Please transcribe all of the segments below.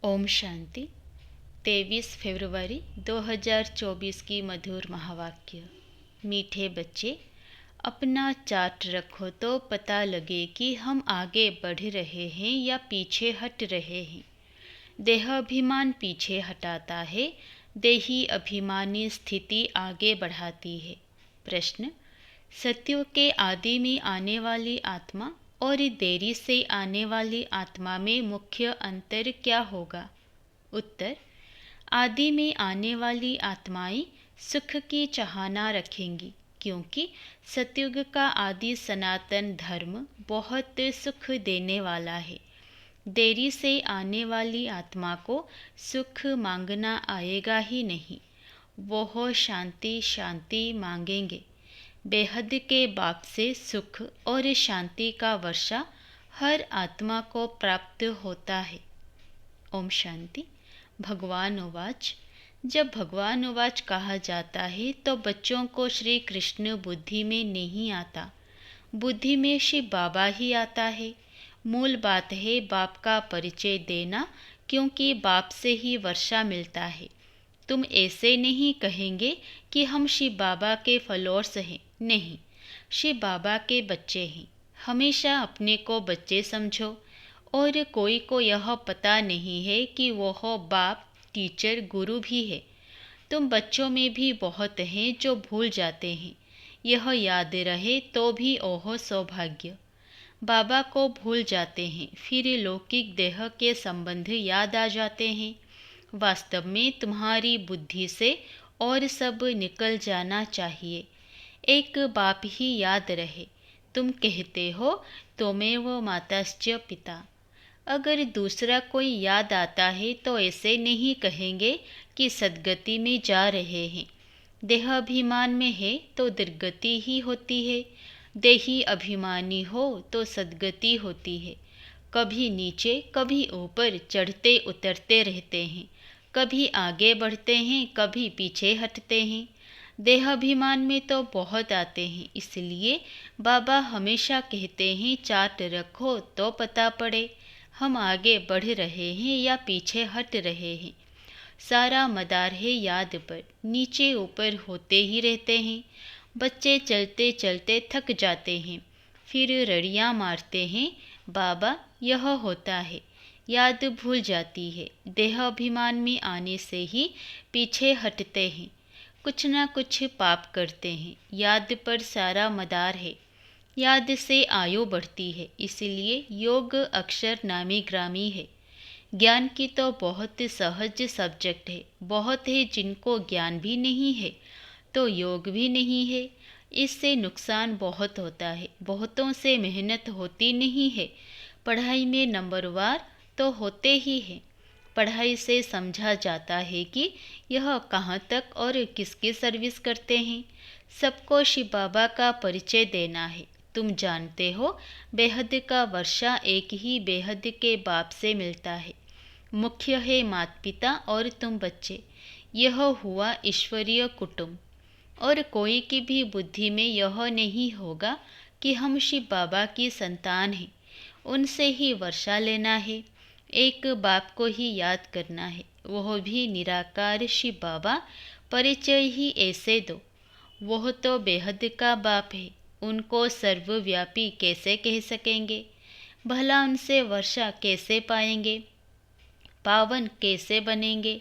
ओम शांति। 23 फरवरी 2024 की मधुर महावाक्य। मीठे बच्चे, अपना चार्ट रखो तो पता लगे कि हम आगे बढ़ रहे हैं या पीछे हट रहे हैं। देह अभिमान पीछे हटाता है, देही अभिमानी स्थिति आगे बढ़ाती है। प्रश्न: सत्युग के आदि में आने वाली आत्मा और देरी से आने वाली आत्मा में मुख्य अंतर क्या होगा? उत्तर: आदि में आने वाली आत्माएं सुख की चाहना रखेंगी, क्योंकि सत्युग का आदि सनातन धर्म बहुत सुख देने वाला है। देरी से आने वाली आत्मा को सुख मांगना आएगा ही नहीं, वो शांति शांति मांगेंगे। बेहद के बाप से सुख और शांति का वर्षा हर आत्मा को प्राप्त होता है। ओम शांति। भगवान उवाच। जब भगवान उवाच कहा जाता है तो बच्चों को श्री कृष्ण बुद्धि में नहीं आता, बुद्धि में शिव बाबा ही आता है। मूल बात है बाप का परिचय देना, क्योंकि बाप से ही वर्षा मिलता है। तुम ऐसे नहीं कहेंगे कि हम शिव बाबा के फॉलोअर्स हैं, नहीं, शिव बाबा के बच्चे हैं। हमेशा अपने को बच्चे समझो, और कोई को यह पता नहीं है कि वह बाप, टीचर, गुरु भी है। तुम बच्चों में भी बहुत हैं जो भूल जाते हैं। यह याद रहे तो भी ओह सौभाग्य। बाबा को भूल जाते हैं, फिर लौकिक देह के संबंध याद आ जाते हैं। वास्तव में तुम्हारी बुद्धि से और सब निकल जाना चाहिए। एक बाप ही याद रहे। तुम कहते हो त्वमेव माताश्च पिता। अगर दूसरा कोई याद आता है तो ऐसे नहीं कहेंगे कि सद्गति में जा रहे हैं। देह अभिमान में है तो दुर्गति ही होती है। देही अभिमानी हो तो सद्गति होती है। कभी नीचे कभी ऊपर चढ़ते उतरते रहते हैं, कभी आगे बढ़ते हैं कभी पीछे हटते हैं। देहाभिमान में तो बहुत आते हैं, इसलिए बाबा हमेशा कहते हैं चार्ट रखो तो पता पड़े हम आगे बढ़ रहे हैं या पीछे हट रहे हैं। सारा मदार है याद पर, नीचे ऊपर होते ही रहते हैं। बच्चे चलते चलते थक जाते हैं, फिर रड़ियाँ मारते हैं, बाबा यह होता है, याद भूल जाती है। देह अभिमान में आने से ही पीछे हटते हैं, कुछ ना कुछ पाप करते हैं। याद पर सारा मदार है, याद से आयु बढ़ती है, इसलिए योग अक्षर नामी ग्रामी है। ज्ञान की तो बहुत सहज सब्जेक्ट है। बहुत है जिनको ज्ञान भी नहीं है तो योग भी नहीं है। इससे नुकसान बहुत होता है। बहुतों से मेहनत होती नहीं है। पढ़ाई में नंबरवार तो होते ही हैं। पढ़ाई से समझा जाता है कि यह कहाँ तक और किसकी सर्विस करते हैं। सबको शिव बाबा का परिचय देना है। तुम जानते हो बेहद का वर्षा एक ही बेहद के बाप से मिलता है। मुख्य है माता पिता और तुम बच्चे। यह हुआ ईश्वरीय कुटुंब। और कोई की भी बुद्धि में यह नहीं होगा कि हम शिव बाबा की संतान हैं, उनसे ही वर्षा लेना है। एक बाप को ही याद करना है, वह भी निराकार शिव बाबा। परिचय ही ऐसे दो, वह तो बेहद का बाप है, उनको सर्वव्यापी कैसे कह सकेंगे? भला उनसे वर्षा कैसे पाएंगे? पावन कैसे बनेंगे?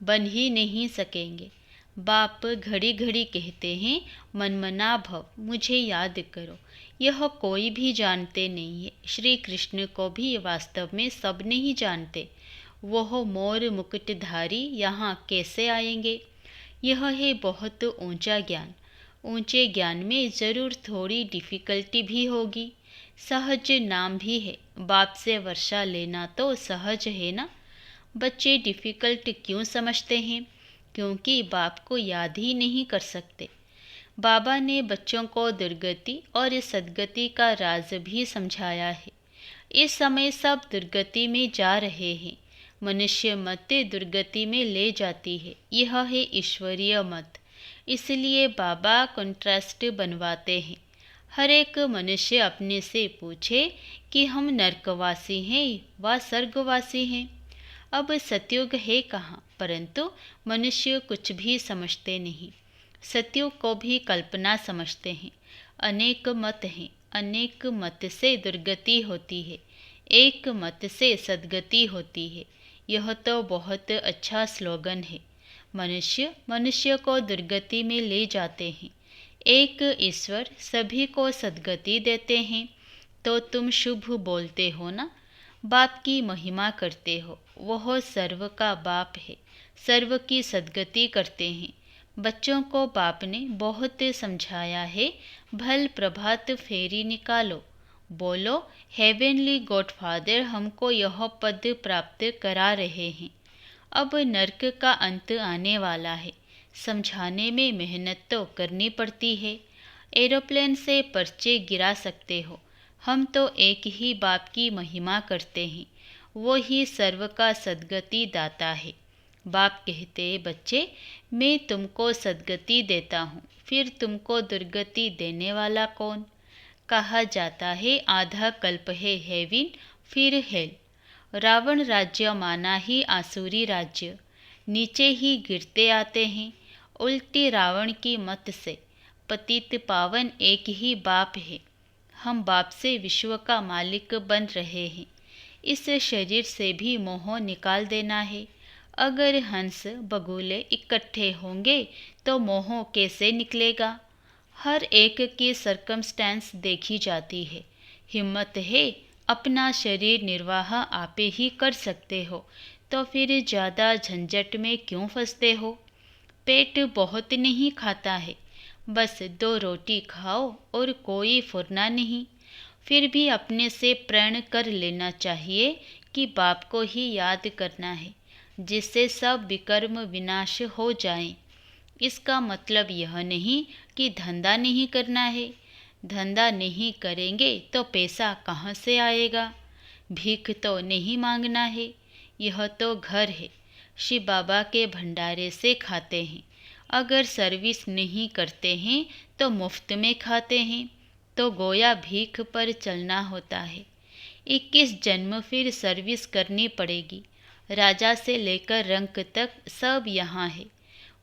बन ही नहीं सकेंगे। बाप घड़ी घड़ी कहते हैं मनमना भव, मुझे याद करो। यह कोई भी जानते नहीं है। श्री कृष्ण को भी वास्तव में सब नहीं जानते। वह मोर मुकुटधारी यहाँ कैसे आएंगे? यह है बहुत ऊंचा ज्ञान। ऊंचे ज्ञान में ज़रूर थोड़ी डिफ़िकल्टी भी होगी। सहज नाम भी है। बाप से वर्षा लेना तो सहज है ना। बच्चे डिफ़िकल्ट क्यों समझते हैं? क्योंकि बाप को याद ही नहीं कर सकते। बाबा ने बच्चों को दुर्गति और सद्गति का राज भी समझाया है। इस समय सब दुर्गति में जा रहे हैं। मनुष्य मत दुर्गति में ले जाती है, यह है ईश्वरीय मत। इसलिए बाबा कंट्रास्ट बनवाते हैं। हर एक मनुष्य अपने से पूछे कि हम नरकवासी हैं व स्वर्गवासी हैं। अब सतयुग है कहाँ, परंतु मनुष्य कुछ भी समझते नहीं। सतयुग को भी कल्पना समझते हैं। अनेक मत हैं, अनेक मत से दुर्गति होती है, एक मत से सद्गति होती है। यह तो बहुत अच्छा स्लोगन है। मनुष्य मनुष्य को दुर्गति में ले जाते हैं, एक ईश्वर सभी को सद्गति देते हैं। तो तुम शुभ बोलते हो ना, बाप की महिमा करते हो। वह सर्व का बाप है, सर्व की सद्गति करते हैं। बच्चों को बाप ने बहुत समझाया है, भल प्रभात फेरी निकालो, बोलो हेवनली गॉडफादर हमको यह पद प्राप्त करा रहे हैं। अब नर्क का अंत आने वाला है, समझाने में मेहनत तो करनी पड़ती है। एरोप्लेन से पर्चे गिरा सकते हो, हम तो एक ही बाप की महिमा करते हैं, वो ही सर्व का सद्गति दाता है। बाप कहते, बच्चे मैं तुमको सद्गति देता हूँ, फिर तुमको दुर्गति देने वाला कौन? कहा जाता है आधा कल्प है हेवन फिर हेल। रावण राज्य माना ही आसुरी राज्य, नीचे ही गिरते आते हैं। उल्टी रावण की मत से पतित पावन एक ही बाप है। हम बाप से विश्व का मालिक बन रहे हैं। इस शरीर से भी मोह निकाल देना है। अगर हंस बगुले इकट्ठे होंगे तो मोह कैसे निकलेगा? हर एक की सर्कमस्टेंस देखी जाती है। हिम्मत है, अपना शरीर निर्वाह आपे ही कर सकते हो, तो फिर ज़्यादा झंझट में क्यों फंसते हो? पेट बहुत नहीं खाता है, बस 2 रोटी खाओ और कोई फुरना नहीं। फिर भी अपने से प्रण कर लेना चाहिए कि बाप को ही याद करना है, जिससे सब विकर्म विनाश हो जाएं। इसका मतलब यह नहीं कि धंधा नहीं करना है। धंधा नहीं करेंगे तो पैसा कहाँ से आएगा? भीख तो नहीं मांगना है, यह तो घर है। शिव बाबा के भंडारे से खाते हैं। अगर सर्विस नहीं करते हैं तो मुफ्त में खाते हैं, तो गोया भीख पर चलना होता है। 21 जन्म फिर सर्विस करनी पड़ेगी। राजा से लेकर रंक तक सब यहाँ है।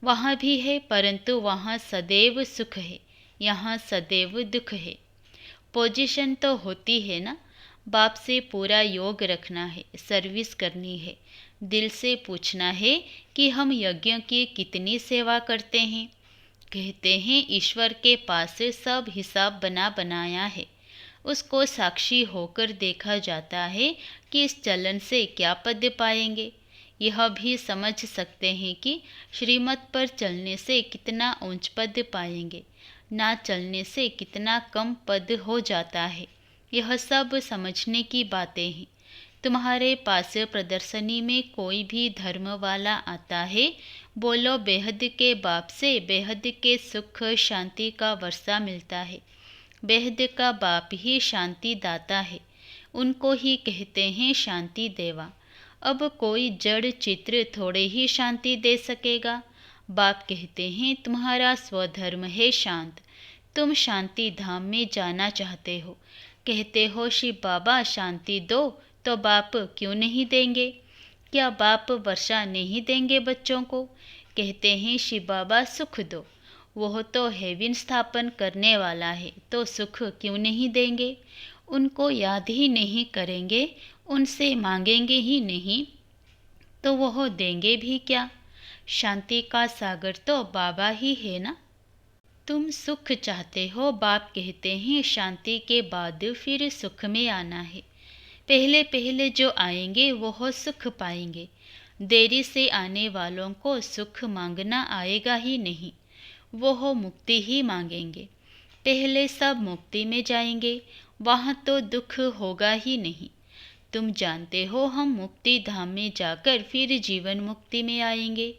वहाँ भी है, परंतु वहाँ सदैव सुख है, यहाँ सदैव दुख है। पोजीशन तो होती है ना। बाप से पूरा योग रखना है, सर्विस करनी है। दिल से पूछना है कि हम यज्ञ की कितनी सेवा करते हैं। कहते हैं ईश्वर के पास सब हिसाब बना बनाया है, उसको साक्षी होकर देखा जाता है कि इस चलन से क्या पद पाएंगे। यह भी समझ सकते हैं कि श्रीमत पर चलने से कितना ऊंच पद पाएंगे, ना चलने से कितना कम पद हो जाता है। यह सब समझने की बातें हैं। तुम्हारे पास प्रदर्शनी में कोई भी धर्म वाला आता है, बोलो बेहद के बाप से बेहद के सुख शांति का वर्षा मिलता है। बेहद का बाप ही शांति दाता है, उनको ही कहते हैं शांति देवा। अब कोई जड़ चित्र थोड़े ही शांति दे सकेगा। बाप कहते हैं तुम्हारा स्वधर्म है शांत, तुम शांति धाम में जाना चाहते हो। कहते हो शिव बाबा शांति दो, तो बाप क्यों नहीं देंगे? क्या बाप वर्षा नहीं देंगे बच्चों को? कहते हैं शिव बाबा सुख दो, वह तो हेवन स्थापन करने वाला है, तो सुख क्यों नहीं देंगे? उनको याद ही नहीं करेंगे, उनसे मांगेंगे ही नहीं, तो वह देंगे भी क्या? शांति का सागर तो बाबा ही है ना। तुम सुख चाहते हो, बाप कहते हैं शांति के बाद फिर सुख में आना है। पहले पहले जो आएंगे वह सुख पाएंगे। देरी से आने वालों को सुख मांगना आएगा ही नहीं, वह मुक्ति ही मांगेंगे। पहले सब मुक्ति में जाएंगे, वहाँ तो दुख होगा ही नहीं। तुम जानते हो हम मुक्ति धाम में जाकर फिर जीवन मुक्ति में आएंगे,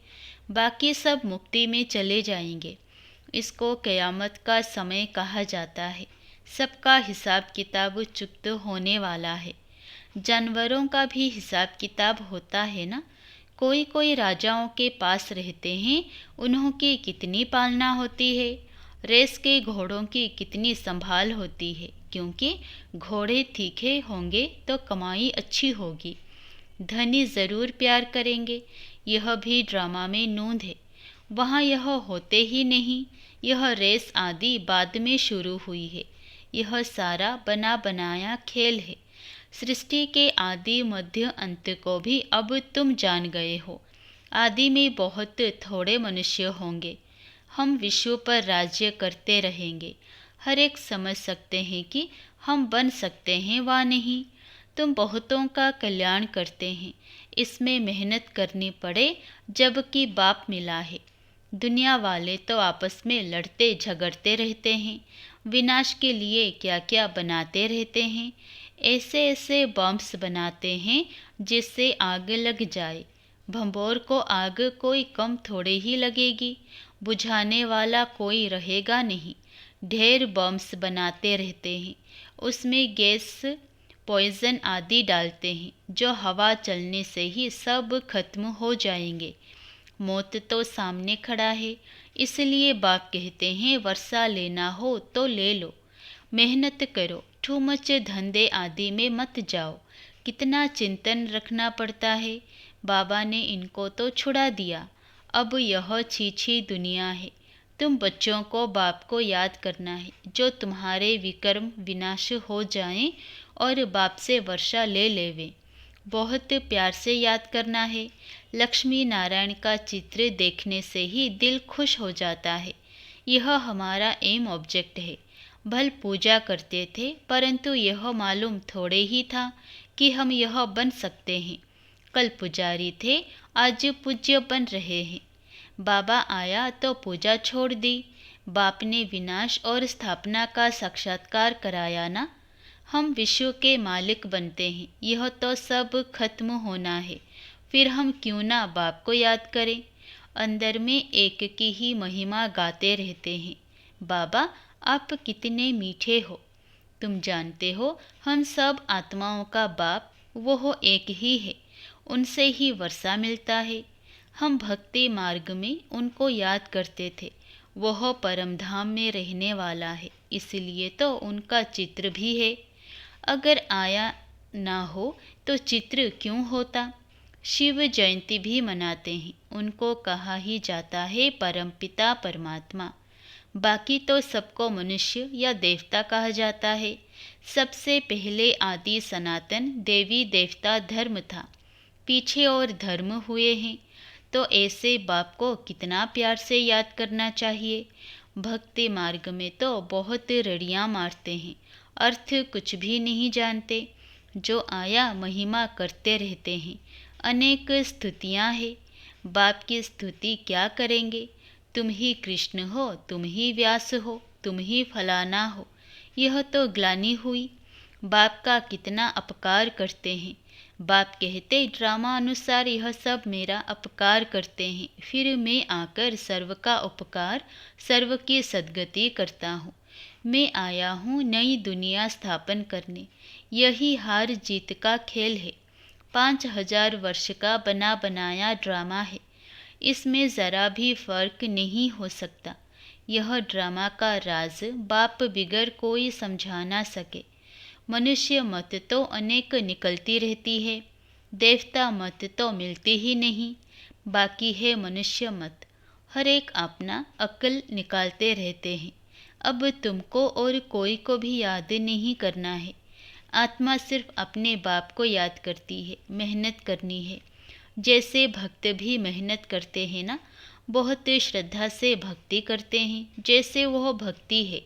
बाकी सब मुक्ति में चले जाएंगे। इसको क़यामत का समय कहा जाता है। सबका हिसाब किताब चुकत होने वाला है। जानवरों का भी हिसाब किताब होता है ना। कोई कोई राजाओं के पास रहते हैं, उन्हों की कितनी पालना होती है। रेस के घोड़ों की कितनी संभाल होती है, क्योंकि घोड़े तीखे होंगे तो कमाई अच्छी होगी। धनी ज़रूर प्यार करेंगे, यह भी ड्रामा में नोंद है। वहाँ यह होते ही नहीं, यह रेस आदि बाद में शुरू हुई है। यह सारा बना बनाया खेल है। सृष्टि के आदि मध्य अंत को भी अब तुम जान गए हो। आदि में बहुत थोड़े मनुष्य होंगे। हम विश्व पर राज्य करते रहेंगे। हर एक समझ सकते हैं कि हम बन सकते हैं वा नहीं। तुम बहुतों का कल्याण करते हैं, इसमें मेहनत करनी पड़े जबकि बाप मिला है। दुनिया वाले तो आपस में लड़ते झगड़ते रहते हैं, विनाश के लिए क्या क्या बनाते रहते हैं। ऐसे ऐसे बॉम्ब्स बनाते हैं जिससे आग लग जाए। भंबोर को आग कोई कम थोड़े ही लगेगी, बुझाने वाला कोई रहेगा नहीं। ढेर बॉम्ब्स बनाते रहते हैं, उसमें गैस पॉइजन आदि डालते हैं, जो हवा चलने से ही सब खत्म हो जाएंगे। मौत तो सामने खड़ा है, इसलिए बाप कहते हैं वर्षा लेना हो तो ले लो, मेहनत करो, टू मच धंधे आदि में मत जाओ। कितना चिंतन रखना पड़ता है। बाबा ने इनको तो छुड़ा दिया। अब यह छीछी दुनिया है। तुम बच्चों को बाप को याद करना है, जो तुम्हारे विकर्म विनाश हो जाएं और बाप से वर्षा ले लेवे। बहुत प्यार से याद करना है। लक्ष्मी नारायण का चित्र देखने से ही दिल खुश हो जाता है। यह हमारा एम ऑब्जेक्ट है। भल पूजा करते थे, परंतु यह मालूम थोड़े ही था कि हम यह बन सकते हैं। कल पुजारी थे, आज पूज्य बन रहे हैं। बाबा आया तो पूजा छोड़ दी। बाप ने विनाश और स्थापना का साक्षात्कार कराया ना। हम विश्व के मालिक बनते हैं, यह तो सब खत्म होना है। फिर हम क्यों ना बाप को याद करें। अंदर में एक की ही महिमा गाते रहते हैं। बाबा आप कितने मीठे हो। तुम जानते हो हम सब आत्माओं का बाप वो एक ही है, उनसे ही वर्षा मिलता है। हम भक्ति मार्ग में उनको याद करते थे। वह परम धाम में रहने वाला है, इसलिए तो उनका चित्र भी है। अगर आया ना हो तो चित्र क्यों होता। शिव जयंती भी मनाते हैं, उनको कहा ही जाता है परमपिता परमात्मा। बाकी तो सबको मनुष्य या देवता कहा जाता है। सबसे पहले आदि सनातन देवी देवता धर्म था, पीछे और धर्म हुए हैं। तो ऐसे बाप को कितना प्यार से याद करना चाहिए। भक्ति मार्ग में तो बहुत रड़ियाँ मारते हैं, अर्थ कुछ भी नहीं जानते। जो आया महिमा करते रहते हैं। अनेक स्तुतियाँ हैं। बाप की स्तुति क्या करेंगे। तुम ही कृष्ण हो, तुम ही व्यास हो, तुम ही फलाना हो। यह तो ग्लानि हुई। बाप का कितना अपकार करते हैं। बाप कहते ड्रामा अनुसार यह सब मेरा अपकार करते हैं, फिर मैं आकर सर्व का उपकार, सर्व की सद्गति करता हूँ। मैं आया हूँ नई दुनिया स्थापन करने। यही हार जीत का खेल है। 5000 वर्ष का बना बनाया ड्रामा है। इसमें ज़रा भी फर्क नहीं हो सकता। यह ड्रामा का राज बाप बिगर कोई समझा ना सके। मनुष्य मत तो अनेक निकलती रहती है, देवता मत तो मिलती ही नहीं। बाकी है मनुष्य मत। हर एक अपना अक्ल निकालते रहते हैं। अब तुमको और कोई को भी याद नहीं करना है। आत्मा सिर्फ अपने बाप को याद करती है। मेहनत करनी है, जैसे भक्त भी मेहनत करते हैं ना। बहुत श्रद्धा से भक्ति करते हैं, जैसे वह भक्ति है।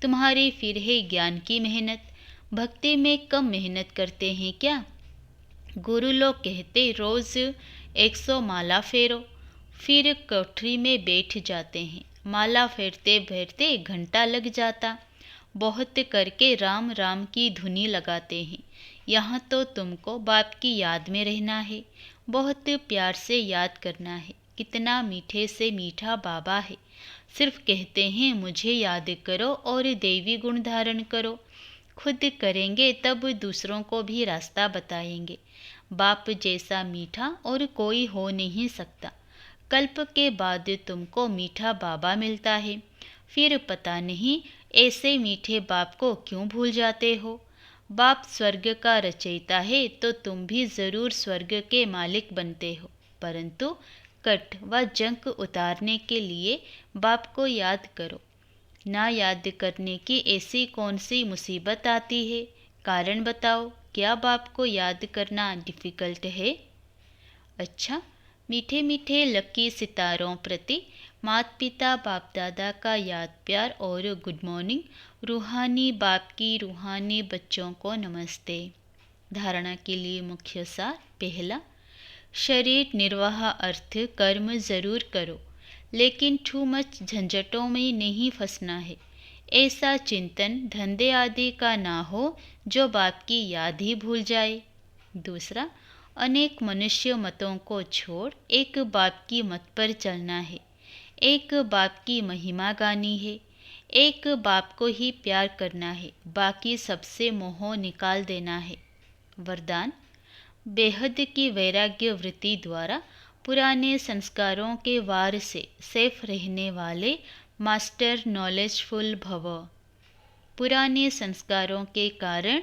तुम्हारी फिर है ज्ञान की मेहनत। भक्ति में कम मेहनत करते हैं क्या। गुरु लोग कहते रोज़ 100 माला फेरो, फिर कोठरी में बैठ जाते हैं। माला फेरते फेरते घंटा लग जाता। बहुत करके राम राम की धुनी लगाते हैं। यहाँ तो तुमको बाप की याद में रहना है, बहुत प्यार से याद करना है। कितना मीठे से मीठा बाबा है। सिर्फ कहते हैं मुझे याद करो और देवी गुण धारण करो। खुद करेंगे तब दूसरों को भी रास्ता बताएंगे। बाप जैसा मीठा और कोई हो नहीं सकता। कल्प के बाद तुमको मीठा बाबा मिलता है। फिर पता नहीं ऐसे मीठे बाप को क्यों भूल जाते हो। बाप स्वर्ग का रचयिता है तो तुम भी ज़रूर स्वर्ग के मालिक बनते हो, परंतु कट व जंक उतारने के लिए बाप को याद करो। ना याद करने की ऐसी कौन सी मुसीबत आती है? कारण बताओ, क्या बाप को याद करना डिफ़िकल्ट है? अच्छा, मीठे मीठे लकी सितारों प्रति माता पिता बाप दादा का याद प्यार और गुड मॉर्निंग। रूहानी बाप की रूहानी बच्चों को नमस्ते। धारणा के लिए मुख्य सार। पहला, शरीर निर्वाह अर्थ कर्म ज़रूर करो, लेकिन टू मच झंझटों में नहीं फंसना है। ऐसा चिंतन धंधे आदि का ना हो जो बाप की याद ही भूल जाए। दूसरा, अनेक मनुष्य मतों को छोड़ एक बाप की मत पर चलना है। एक बाप की महिमा गानी है। एक बाप को ही प्यार करना है, बाकी सबसे मोह निकाल देना है। वरदान, बेहद की वैराग्य वृत्ति द्वारा पुराने संस्कारों के वार से सेफ रहने वाले मास्टर नॉलेजफुल भव। पुराने संस्कारों के कारण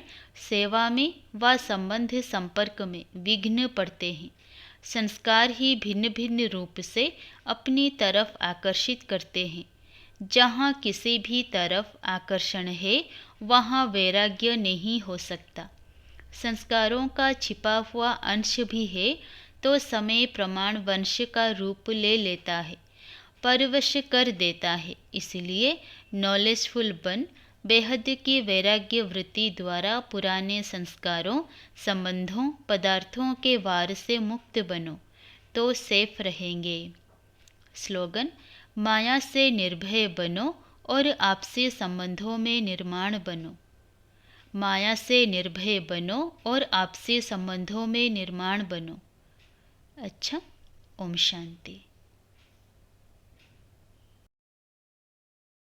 सेवा में व संबंध संपर्क में विघ्न पड़ते हैं। संस्कार ही भिन्न भिन्न रूप से अपनी तरफ आकर्षित करते हैं। जहाँ किसी भी तरफ आकर्षण है वहाँ वैराग्य नहीं हो सकता। संस्कारों का छिपा हुआ अंश भी है तो समय प्रमाण वंश का रूप ले लेता है, परवश कर देता है। इसलिए नॉलेजफुल बन बेहद की वैराग्य वृत्ति द्वारा पुराने संस्कारों, संबंधों, पदार्थों के वार से मुक्त बनो तो सेफ रहेंगे। स्लोगन, माया से निर्भय बनो और आपसी संबंधों में निर्माण बनो। माया से निर्भय बनो और आपसी संबंधों में निर्माण बनो। अच्छा, ओम शांति।